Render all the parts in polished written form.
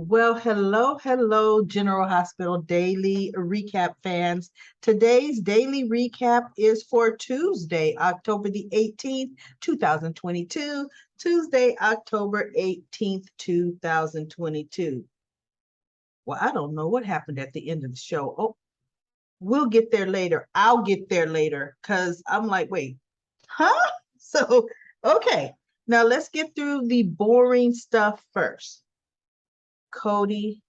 Well, hello, General Hospital Daily Recap fans. Today's daily recap is for Tuesday, October the 18th, 2022. Tuesday, October 18th, 2022. Well, I don't know what happened at the end of the show. Oh, we'll get there later. I'll get there later because I'm like, wait, huh? So, okay. Now let's get through the boring stuff first. Cody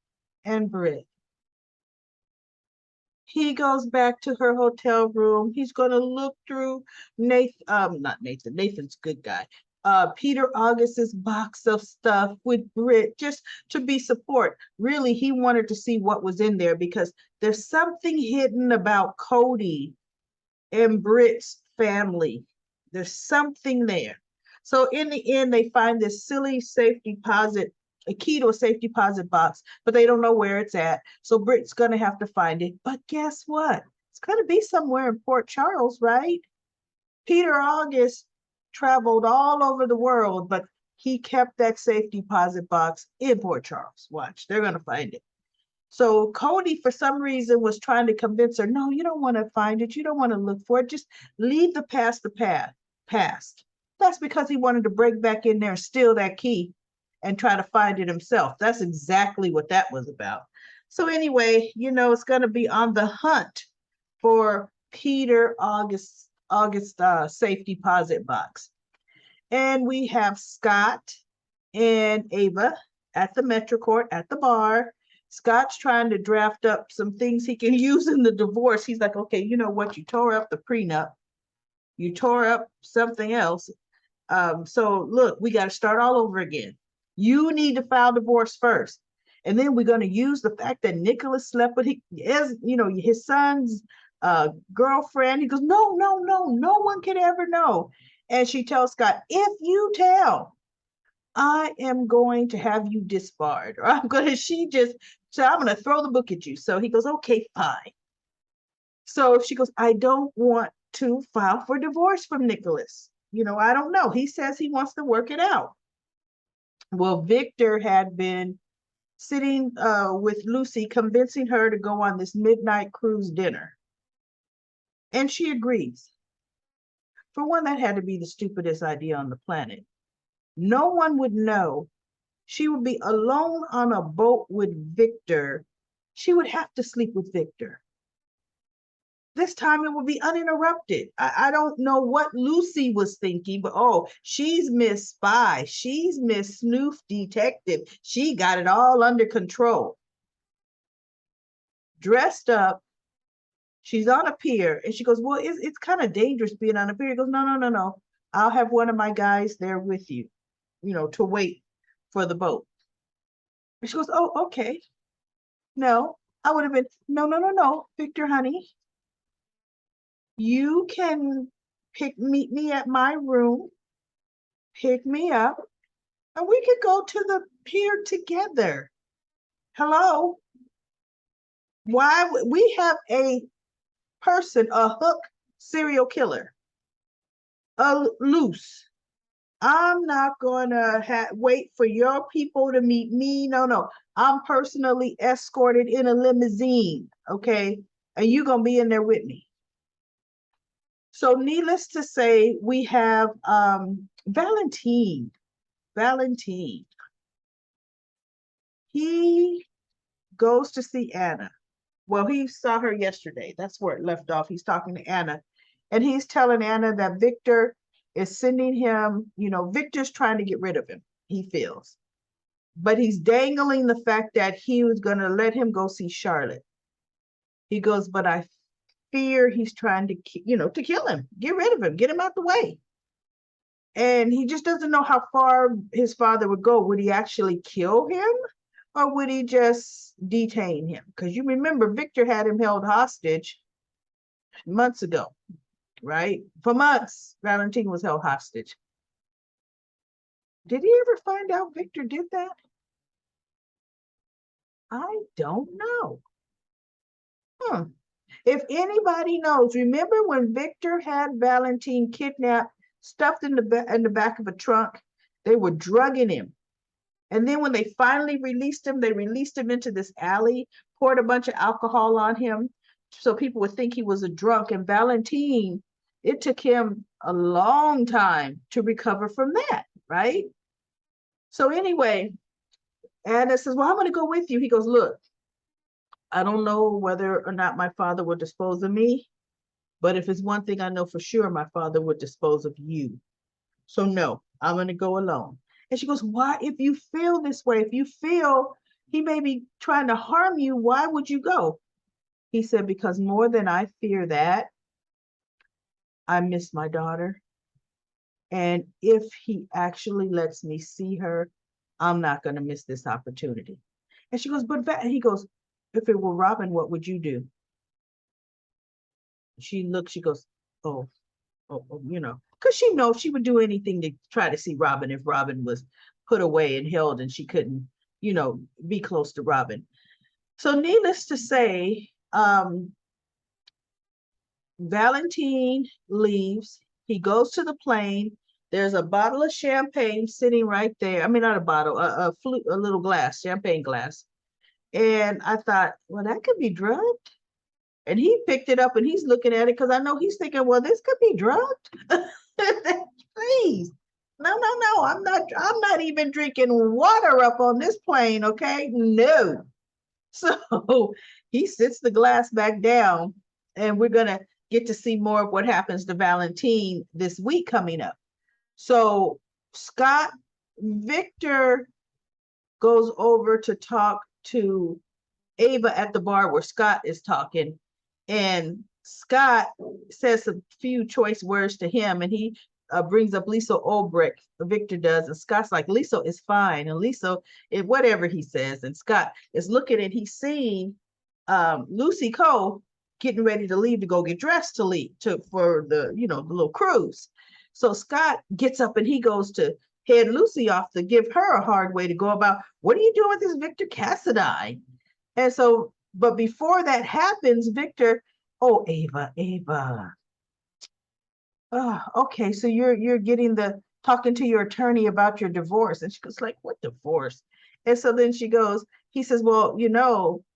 and Britt. He goes back to her hotel room. He's going to look through not Nathan. Nathan's a good guy. Peter August's box of stuff with Britt just to be support. Really, he wanted to see what was in there because there's something hidden about Cody and Britt's family. There's something there. So in the end, they find this silly safe deposit, a key to a safe deposit box, but they don't know where it's at. So Britt's gonna have to find it. But guess what? It's gonna be somewhere in Port Charles, right? Peter August traveled all over the world, but he kept that safe deposit box in Port Charles. Watch, they're gonna find it. So Cody, for some reason, was trying to convince her, no, you don't want to find it. You don't want to look for it. Just leave the past past. That's because he wanted to break back in there and steal that key and try to find it himself. That's exactly what that was about. So anyway, it's going to be on the hunt for Peter August safe deposit box. And we have Scott and Ava at the Metro Court at the bar. Scott's trying to draft up some things he can use in the divorce. He's like, okay, you know what? You tore up the prenup. You tore up something else. So look, we got to start all over again. You need to file divorce first. And then we're going to use the fact that Nicholas slept with his son's girlfriend. He goes, no, no one can ever know. And she tells Scott, if you tell, I am going to have you disbarred. Or I'm going to throw the book at you. So he goes, okay, fine. So she goes, I don't want to file for divorce from Nicholas. I don't know. He says he wants to work it out. Well, Victor had been sitting with Lucy, convincing her to go on this midnight cruise dinner. And she agrees. For one, that had to be the stupidest idea on the planet. No one would know. She would be alone on a boat with Victor. She would have to sleep with Victor. This time it would be uninterrupted. I don't know what Lucy was thinking, but she's Miss Spy. She's Miss Snoof Detective. She got it all under control. Dressed up, she's on a pier, and she goes, well, it's kind of dangerous being on a pier. He goes, no. I'll have one of my guys there with you, to wait for the boat. And she goes, oh, okay. No, I would have been, no, Victor, honey. You can meet me at my room, pick me up, and we could go to the pier together. Hello? Why we have a person, a hook serial killer, a loose. I'm not gonna wait for your people to meet me. No. I'm personally escorted in a limousine, okay? And you're gonna be in there with me. So needless to say, we have Valentine. Valentine. He goes to see Anna. Well, he saw her yesterday. That's where it left off. He's talking to Anna. And he's telling Anna that Victor is sending him, Victor's trying to get rid of him, he feels. But he's dangling the fact that he was going to let him go see Charlotte. He goes, but I fear he's trying to, to kill him, get rid of him, get him out the way. And he just doesn't know how far his father would go. Would he actually kill him? Or would he just detain him? Because you remember, Victor had him held hostage months ago, right? For months, Valentine was held hostage. Did he ever find out Victor did that? I don't know. If anybody knows, remember when Victor had Valentine kidnapped, stuffed in the back of a trunk? They were drugging him. And then when they finally released him, they released him into this alley, poured a bunch of alcohol on him so people would think he was a drunk. And Valentine, it took him a long time to recover from that, right? So anyway, Anna says, well, I'm going to go with you. He goes, look, I don't know whether or not my father will dispose of me, but if it's one thing I know for sure, my father would dispose of you. So no, I'm going to go alone. And she goes, why, if you feel this way, if you feel he may be trying to harm you, why would you go? He said, because more than I fear that, I miss my daughter. And if he actually lets me see her, I'm not going to miss this opportunity. And she goes, but he goes, if it were Robin, what would you do? She looks, she goes, oh, you know, because she knows she would do anything to try to see Robin if Robin was put away and held and she couldn't, you know, be close to Robin. So needless to say, Valentine leaves. He goes to the plane. There's a bottle of champagne sitting right there. I mean, not a bottle, a little glass, champagne glass. And I thought, well, that could be drugged. And he picked it up and he's looking at it because I know he's thinking, well, this could be drugged. Please. No. I'm not even drinking water up on this plane, okay? No. So he sits the glass back down, and we're gonna get to see more of what happens to Valentine this week coming up. So Victor goes over to talk to Ava at the bar where Scott is talking, and Scott says a few choice words to him, and he brings up Lisa Ulbrich. Victor does, and Scott's like, Lisa is fine, and Lisa, whatever he says, and Scott is looking and he's seeing Lucy Cole getting ready to leave to go get dressed to leave for the the little cruise. So Scott gets up and he goes to head Lucy off to give her a hard way to go about, what are you doing with this Victor Cassadine? And so, but before that happens, Victor, oh, Ava. Oh, okay, so you're getting talking to your attorney about your divorce. And she goes like, what divorce? And so then he says, well,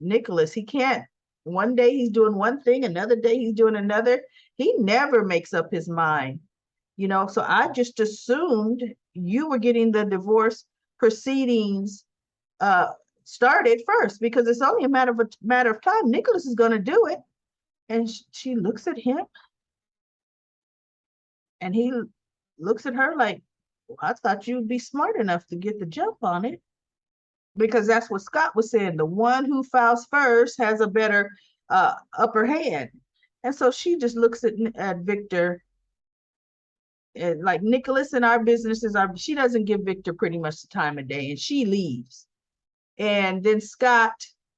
Nicholas, he can't. One day he's doing one thing, another day he's doing another. He never makes up his mind, so I just assumed you were getting the divorce proceedings started first, because it's only a matter of time. Nicholas is going to do it. And she looks at him and he looks at her like, well, I thought you'd be smart enough to get the jump on it, because that's what Scott was saying. The one who files first has a better upper hand. And so she just looks at Victor, and like, Nicholas and our businesses she doesn't give Victor pretty much the time of day, and she leaves. And then Scott,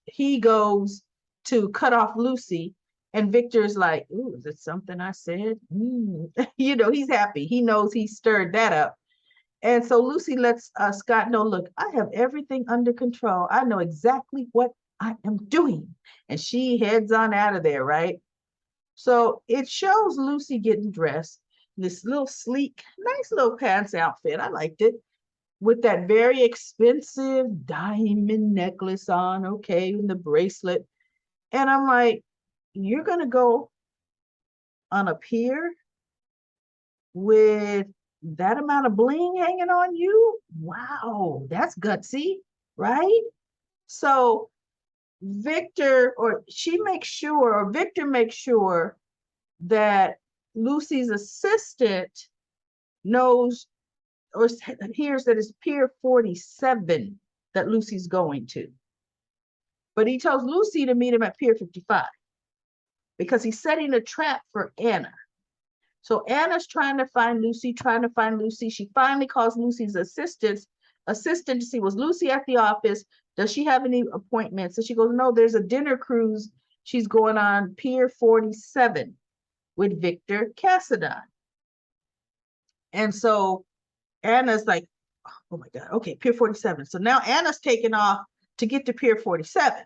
he goes to cut off Lucy, and Victor's like, ooh, is it something I said? He's happy. He knows he stirred that up. And so Lucy lets Scott know, look, I have everything under control. I know exactly what I am doing. And she heads on out of there, right? So it shows Lucy getting dressed, this little sleek, nice little pants outfit. I liked it, with that very expensive diamond necklace on, okay, and the bracelet. And I'm like, you're going to go on a pier with that amount of bling hanging on you? Wow, that's gutsy, right? So Victor makes sure that Lucy's assistant knows or hears that it's Pier 47 that Lucy's going to. But he tells Lucy to meet him at Pier 55 because he's setting a trap for Anna. So Anna's trying to find Lucy. She finally calls Lucy's assistant to see, was Lucy at the office? Does she have any appointments? And she goes, no, there's a dinner cruise she's going on Pier 47 with Victor Cassadine. And so Anna's like, oh my God, okay, Pier 47. So now Anna's taking off to get to Pier 47.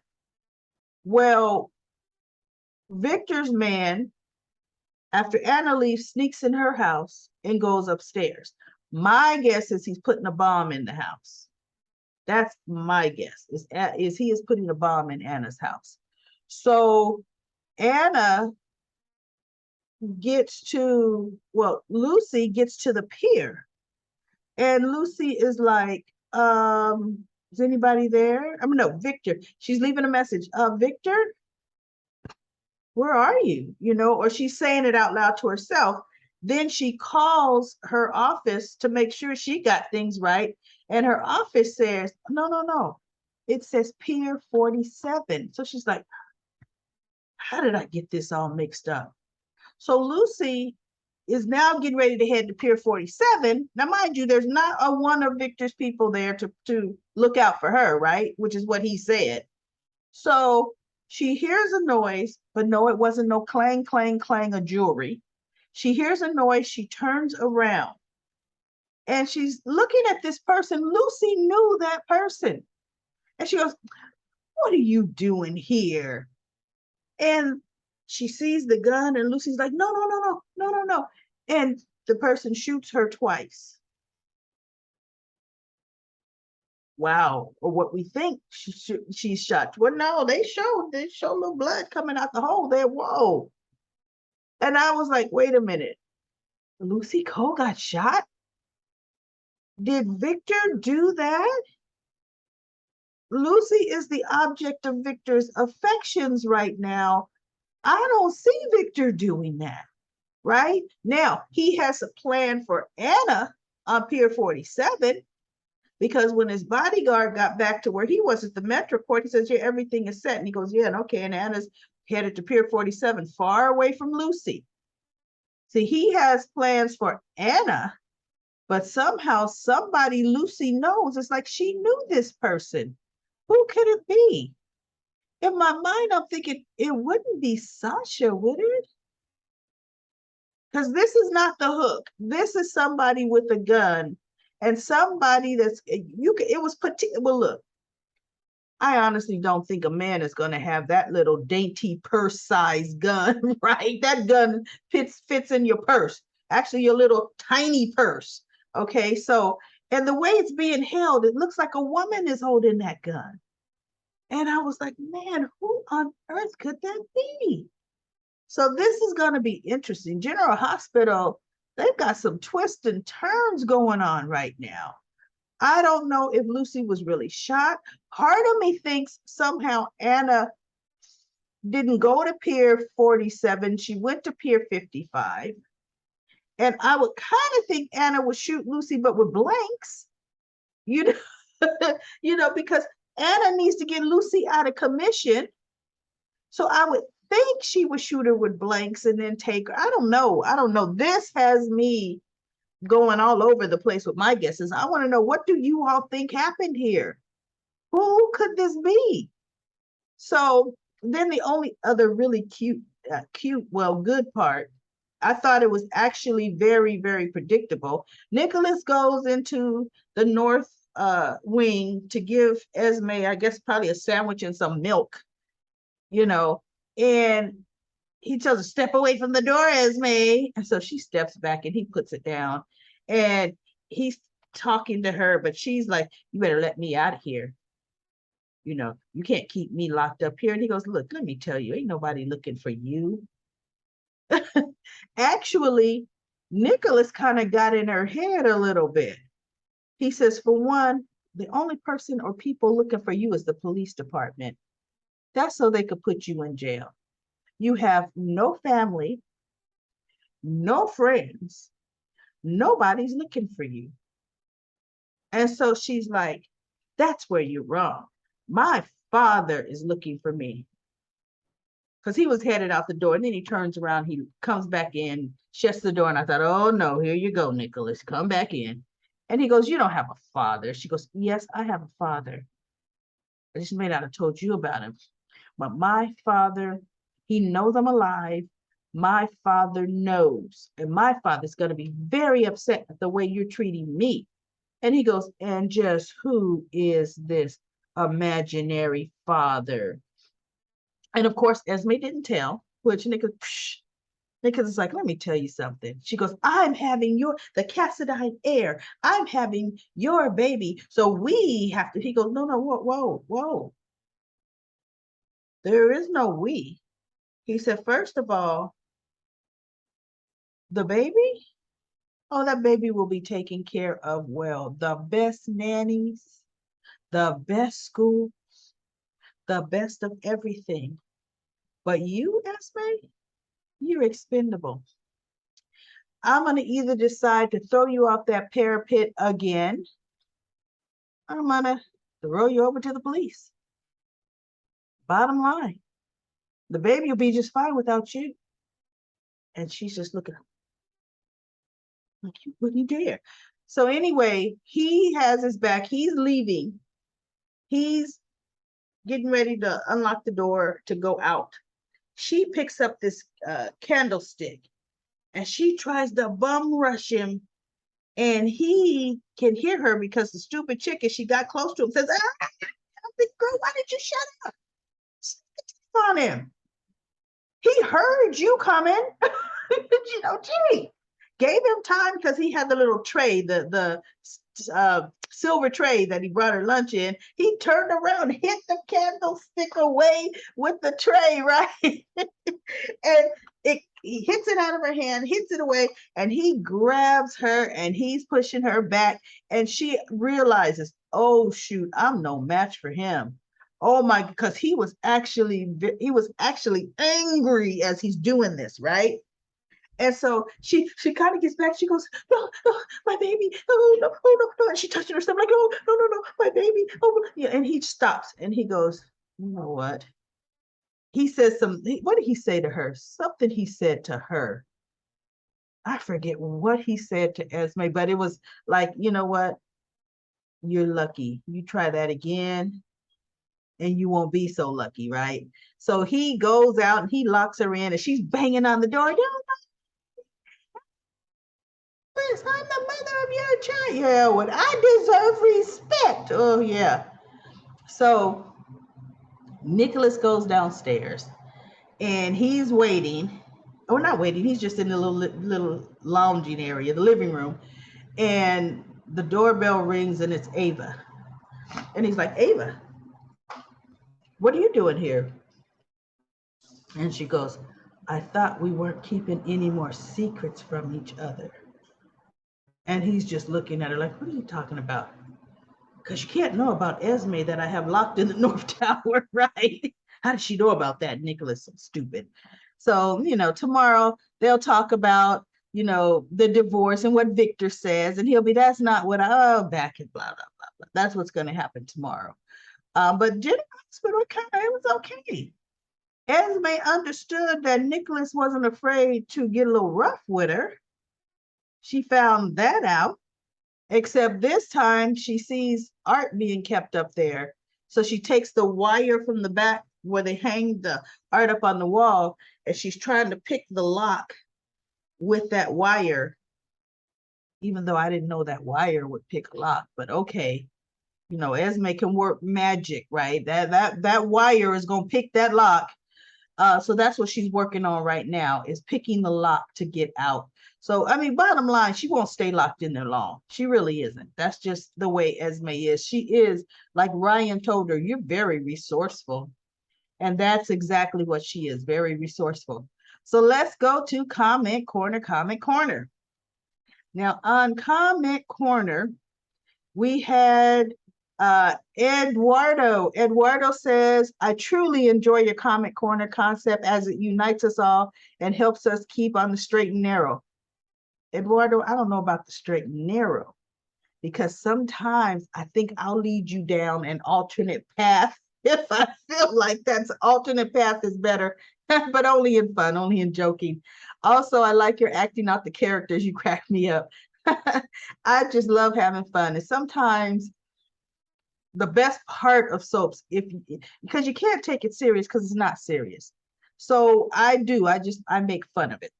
Well, Victor's man, after Anna leaves, sneaks in her house and goes upstairs. My guess is he's putting a bomb in the house. That's my guess. Is he is putting a bomb in Anna's house. So Anna Lucy gets to the pier, and Lucy is like, is anybody there? I mean, no, Victor. She's leaving a message. Victor, where are you? Or she's saying it out loud to herself. Then she calls her office to make sure she got things right. And her office says, no, no, no. It says Pier 47. So she's like, how did I get this all mixed up? So Lucy is now getting ready to head to Pier 47. Now, mind you, there's not a one of Victor's people there to look out for her, right? Which is what he said. So she hears a noise, but no, it wasn't no clang, clang, clang of jewelry. She hears a noise. She turns around and she's looking at this person. Lucy knew that person. And she goes, what are you doing here? And she sees the gun and Lucy's like, no, no, no, no, no, no, no. And the person shoots her twice. Wow. Or what we think she's shot. Well, no, they show a little blood coming out the hole there. Whoa. And I was like, wait a minute. Lucy Cole got shot? Did Victor do that? Lucy is the object of Victor's affections right now. I don't see Victor doing that. Right? Now, he has a plan for Anna on Pier 47 because when his bodyguard got back to where he was at the Metroport, he says, yeah, everything is set. And he goes, yeah, and okay. And Anna's headed to Pier 47, far away from Lucy. See, he has plans for Anna, but somehow somebody Lucy knows. It's like she knew this person. Who could it be? In my mind, I'm thinking it wouldn't be Sasha, would it? Because this is not the hook. This is somebody with a gun and somebody it was well, look, I honestly don't think a man is going to have that little dainty purse size gun, right? That gun fits in your purse, actually your little tiny purse. Okay, so, and the way it's being held, it looks like a woman is holding that gun. And I was like, man, who on earth could that be? So this is going to be interesting. General Hospital, they've got some twists and turns going on right now. I don't know if Lucy was really shot. Part of me thinks somehow Anna didn't go to Pier 47. She went to Pier 55. And I would kind of think Anna would shoot Lucy, but with blanks, because Anna needs to get Lucy out of commission. So I would think she would shoot her with blanks and then take her. I don't know. This has me going all over the place with my guesses. I want to know, what do you all think happened here? Who could this be? So then the only other really good part, I thought it was actually very, very predictable. Nicholas goes into the north wing to give Esme, I guess, probably a sandwich and some milk, and he tells her, step away from the door, Esme. And so she steps back and he puts it down. And he's talking to her, but she's like, you better let me out of here. You can't keep me locked up here. And he goes, look, let me tell you, ain't nobody looking for you. Actually, Nicholas kind of got in her head a little bit. He says, for one, the only person or people looking for you is the police department. That's so they could put you in jail. You have no family, no friends, nobody's looking for you. And so she's like, that's where you're wrong. My father is looking for me. Because he was headed out the door, and then he turns around, he comes back in, shuts the door, and I thought, oh no, here you go, Nicholas, come back in. And he goes, you don't have a father. She goes, yes, I have a father. I just may not have told you about him. But my father, he knows I'm alive. My father knows. And my father's going to be very upset at the way you're treating me. And he goes, and just who is this imaginary father? And of course, Esme didn't tell, which Nick goes, psh. Because it's like, let me tell you something. She goes, I'm having the Cassadine heir. I'm having your baby. So we have to. He goes, no, no, whoa, whoa, whoa. There is no we. He said, first of all, the baby, oh, that baby will be taken care of well. The best nannies, the best school, the best of everything. But you, Esme, you're expendable. I'm going to either decide to throw you off that parapet again, or I'm going to throw you over to the police. Bottom line, the baby will be just fine without you. And she's just looking like, you wouldn't dare. So anyway, he has his back. He's leaving. He's getting ready to unlock the door to go out. She picks up this candlestick and she tries to bum rush him. And he can hear her because the stupid chick, as she got close to him, says, ah, girl, why did you shut up? On him. He heard you coming. Gee, gave him time because he had the little tray, the silver tray that he brought her lunch in. He turned around, hit the candlestick away with the tray, right? And he hits it out of her hand, hits it away, and he grabs her and he's pushing her back. And she realizes, oh shoot, I'm no match for him. Oh my, because he was actually angry as he's doing this, right? And so she kind of gets back. She goes, no, no, my baby. Oh no, oh no, no. And she touching herself like, oh no, no, no, my baby. Oh yeah. And he stops and he goes, you know what? He says what did he say to her? Something he said to her. I forget what he said to Esme, but it was like, you know what? You're lucky. You try that again and you won't be so lucky, right? So he goes out and he locks her in and she's banging on the door. No, I'm the mother of your child. Yeah, what I deserve respect. Oh, yeah. So Nicholas goes downstairs and he's waiting. Or not waiting, he's just in the little lounging area, the living room. And the doorbell rings and it's Ava. And he's like, Ava, what are you doing here? And she goes, I thought we weren't keeping any more secrets from each other. And he's just looking at her like, what are you talking about? Because you can't know about Esme that I have locked in the North Tower, right? How does she know about that? Nicholas, so stupid. So, tomorrow they'll talk about, the divorce and what Victor says. And he'll be, that's not what back and blah, blah, blah, blah. That's what's going to happen tomorrow. But Jennifer, it was okay. Esme understood that Nicholas wasn't afraid to get a little rough with her. She found that out. Except this time she sees art being kept up there. So she takes the wire from the back where they hang the art up on the wall, and she's trying to pick the lock with that wire, even though I didn't know that wire would pick a lock, but okay. Esme can work magic, right? That wire is gonna pick that lock. So that's what she's working on right now, is picking the lock to get out. So, I mean, bottom line, she won't stay locked in there long. She really isn't. That's just the way Esme is. She is, like Ryan told her, you're very resourceful. And that's exactly what she is, very resourceful. So let's go to comment corner, comment corner. Now, on comment corner, we had Eduardo. Eduardo says, I truly enjoy your comment corner concept as it unites us all and helps us keep on the straight and narrow. Eduardo, I don't know about the straight and narrow, because sometimes I think I'll lead you down an alternate path if I feel like that's alternate path is better, but only in fun, only in joking. Also, I like your acting out the characters. You crack me up. I just love having fun. And sometimes the best part of soaps, because you can't take it serious because it's not serious. So I make fun of it.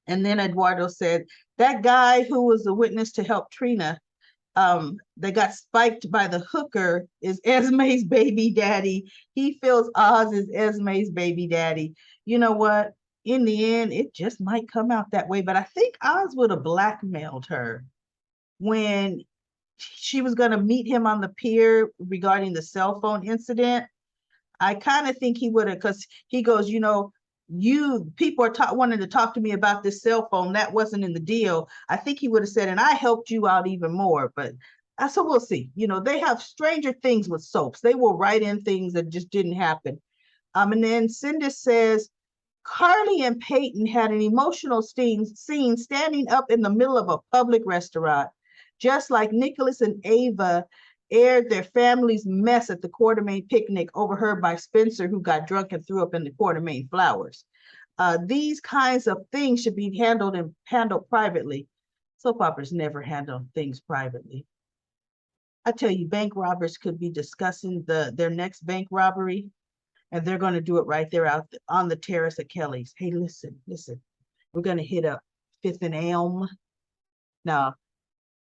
And then Eduardo said, that guy who was the witness to help Trina, that got spiked by the hooker, is Esme's baby daddy. He feels Oz is Esme's baby daddy. You know what? in the end, it just might come out that way. But I think Oz would have blackmailed her when she was going to meet him on the pier regarding the cell phone incident. I kind of think he would have, because he goes, you know, you people are wanting to talk to me about this cell phone. That wasn't in the deal. I think he would have said, and I helped you out even more. But so we'll see. You know, they have stranger things with soaps. They will write in things that just didn't happen. And then Cindy says, Carly and Peyton had an emotional scene standing up in the middle of a public restaurant, just like Nicholas and Ava aired their family's mess at the Quartermain picnic, overheard by Spencer, who got drunk and threw up in the Quartermain flowers. These kinds of things should be handled privately. Soap operas never handle things privately. I tell you, bank robbers could be discussing their next bank robbery, and they're going to do it right there out on the terrace at Kelly's. Hey, listen, we're going to hit up Fifth and Elm. Now,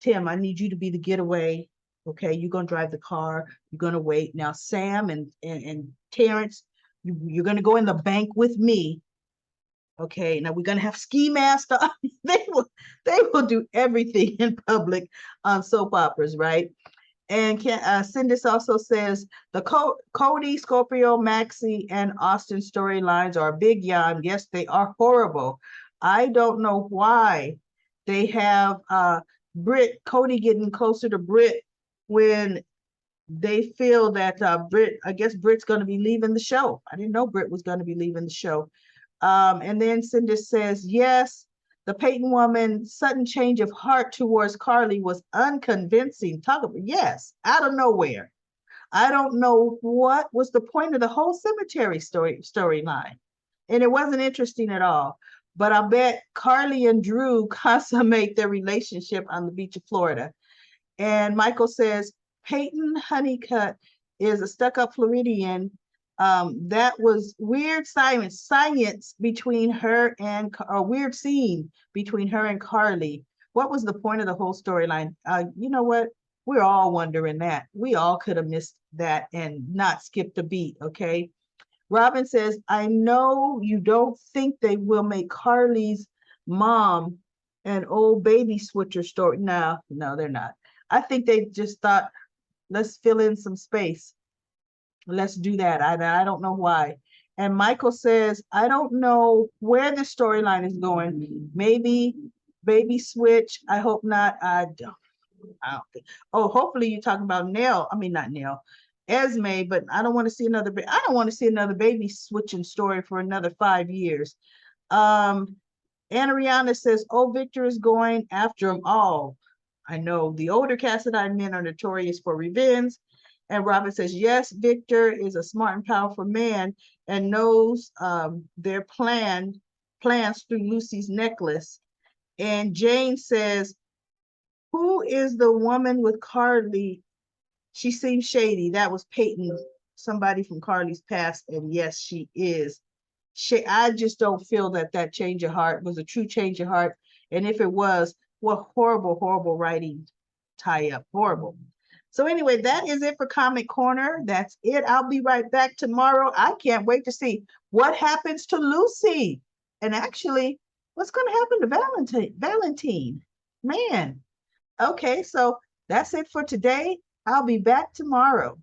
Tim, I need you to be the getaway. Okay, you're going to drive the car. You're going to wait. Now, Sam and Terrence, you're going to go in the bank with me. Okay, now we're going to have ski masks on. they will do everything in public on soap operas, right? And Cindis also says the Cody, Scorpio, Maxie, and Austin storylines are a big yawn. Yes, they are horrible. I don't know why they have Cody getting closer to Britt when they feel that I guess Britt's going to be leaving the show. I didn't know Britt was going to be leaving the show. And then Cindis says, yes, the Peyton woman's sudden change of heart towards Carly was unconvincing. Talk about, yes, out of nowhere. I don't know what was the point of the whole cemetery storyline. And it wasn't interesting at all. But I bet Carly and Drew consummate their relationship on the beach of Florida. And Michael says, Peyton Honeycutt is a stuck-up Floridian. That was weird science between her and a weird scene between her and Carly. What was the point of the whole storyline? You know what? We're all wondering that. We all could have missed that and not skipped a beat, okay? Robin says, I know you don't think they will make Carly's mom an old baby switcher story. No, they're not. I think they just thought, let's fill in some space. Let's do that. I don't know why. And Michael says, I don't know where the storyline is going. Maybe baby switch. I hope not. I don't think. Oh, hopefully you're talking about Nell. I mean, not Nell, Esme, but I don't want to see another baby switching story for another 5 years. Anna Rihanna says, oh, Victor is going after them all. I know the older Cassadine men are notorious for revenge. And Robin says, yes, Victor is a smart and powerful man and knows their plans through Lucy's necklace. And Jane says, who is the woman with Carly? She seems shady. That was Peyton, somebody from Carly's past. And yes, she is. I just don't feel that change of heart was a true change of heart. And if it was, what horrible, horrible writing tie-up. Horrible. So anyway, that is it for Comic Corner. That's it. I'll be right back tomorrow. I can't wait to see what happens to Lucy. And actually, what's going to happen to Valentine? Man. Okay, so that's it for today. I'll be back tomorrow.